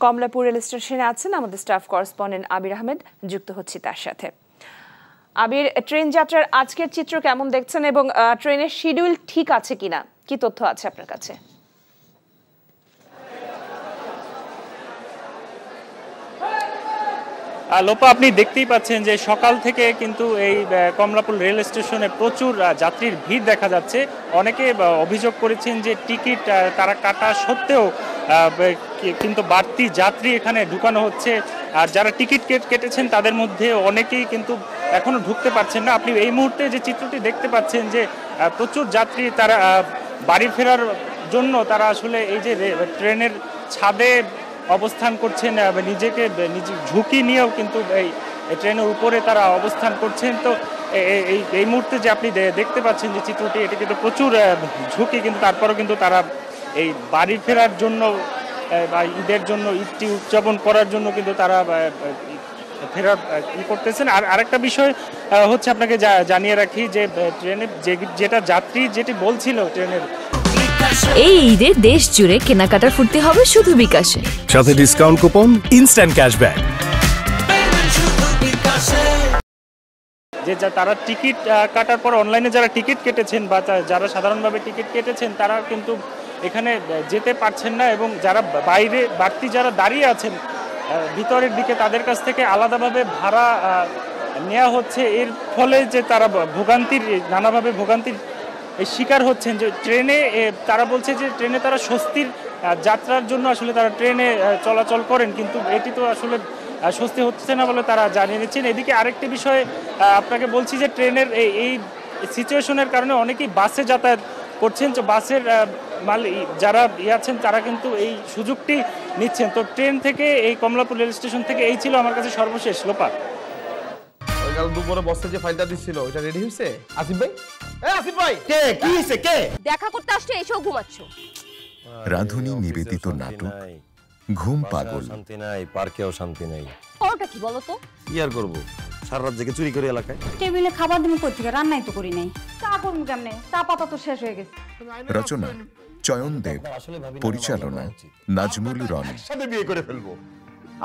Kamalapur rail স্টেশনে আছেন আমাদের স্টাফ করেসপন্ডেন্ট আবির আহমেদ, যুক্ত হচ্ছি তার সাথে। আবির, ট্রেন যাত্রার আজকের চিত্র কেমন দেখছেন এবং ট্রেনের শিডিউল ঠিক আছে কিনা, কি তথ্য আছে আপনার কাছে? লোপা, আপনি দেখতেই পাচ্ছেন যে সকাল থেকে কিন্তু এই কমলাপুর রেল স্টেশনে প্রচুর যাত্রীর ভিড় দেখা যাচ্ছে। অনেকে অভিযোগ করেছেন যে টিকিট তারা কাটা সত্ত্বেও কিন্তু বাড়তি যাত্রী এখানে ঢুকানো হচ্ছে। আর যারা টিকিট কেটেছেন তাদের মধ্যে অনেকেই কিন্তু এখনো ঢুকতে পারছেন না। আপনি এই মুহূর্তে যে চিত্রটি দেখতে পাচ্ছেন যে প্রচুর যাত্রী তারা বাড়ি ফেরার জন্য তারা আসলে এই যে ট্রেনের ছাদে অবস্থান করছেন, নিজেকে ঝুঁকি নিয়েও কিন্তু এই ট্রেনের উপরে তারা অবস্থান করছেন। তো এই মুহূর্তে যে আপনি দেখতে পাচ্ছেন যে চিত্রটি, এটি কিন্তু প্রচুর ঝুঁকি, কিন্তু তারপরেও কিন্তু তারা এই বাড়ি ফেরার জন্য বা ঈদের জন্য, ঈদটি উদযাপন করার জন্য কিন্তু তারা ফেরার করতেছেন। আর আরেকটা বিষয় হচ্ছে, আপনাকে জানিয়ে রাখি যে ট্রেনে যেটি বলছিল ট্রেনের, এই ঈদে দেশ জুড়ে কেনাকাটার ফুর্তি হবে শুধু বিকাশে, সাথে ডিসকাউন্ট কুপন, ইনস্ট্যান্ট ক্যাশব্যাক। যে তারা টিকিট কাটার পর অনলাইনে যারা টিকিট কেটেছেন বা যারা সাধারণভাবে টিকিট কেটেছেন তারা কিন্তু এখানে যেতে পারছেন না, এবং যারা বাইরে বাড়তি যারা দাঁড়িয়ে আছেন ভিতরের দিকে তাদের কাছ থেকে আলাদাভাবে ভাড়া নেওয়া হচ্ছে। এর ফলে যে তারা নানাভাবে ভোগান্তির শিকার হচ্ছেন। যে ট্রেনে তারা বলছে যে ট্রেনে তারা স্বস্তির যাত্রার জন্য আসলে তারা ট্রেনে চলাচল করেন, কিন্তু এটি তো আসলে স্বস্তি হচ্ছে না বলে তারা জানিয়ে নিচ্ছেন। এদিকে আরেকটি বিষয় আপনাকে বলছি যে ট্রেনের এই সিচুয়েশনের কারণে অনেকেই বাসে যাতায়াত করছেন। তো বাসের যারা আছেন তারা কিন্তু এই সুযোগটি নিচ্ছেন। তো ট্রেন থেকে এই কমলাপুর রেল স্টেশন থেকে এই ছিল আমার কাছে সর্বশেষ। লোপা, কাল দুপুরে বসে যে ফাইলটা দিছিল ওটা রেডি হইছে? আসিফ ভাই, আসিফ ভাই, কে কি হইছে? কে দেখা করতে আসছে এসেও ঘুমাচ্ছো? রাধুনী নিবেদিত নাটক ঘুম পাগল, শান্তি নাই, পার্কেও শান্তি নাই। ওটা কি বলো তো? কি আর করব, সারা রাত জেগে চুরি করে এলাকায়। টেবিলে খাবার দিমু কই থেকে? রান্নাই তো করি নাই। চা করব কেমনে? চা পাতা তো শেষ হয়ে গেছে। রচনা চয়ন দেব, পরিচালনা নাজমুল রনি। সাথে বিয়ে করে ফেলবো।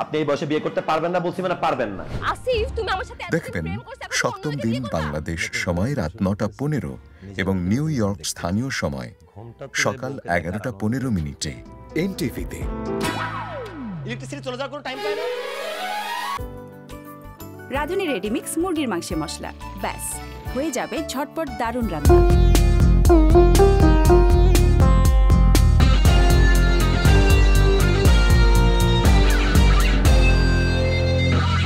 আপনি এই বয়সে বিয়ে করতে পারবেন না বলছি, মানে পারবেন না। আসিফ, তুমি আমার সাথে দেখবেন সপ্তম দিন বাংলাদেশ সময় রাত 9:15 এবং নিউ ইয়র্ক স্থানীয় সময় সকাল 11:15 এনটিভিতে। ইলেকট্রিসিটি চলে যাওয়ার কোনো টাইম পায় না। রাধুনী রেডিমিক্স মুরগির মাংসের মশলা, ব্যাস হয়ে যাবে ঝটপট দারুণ রান্না।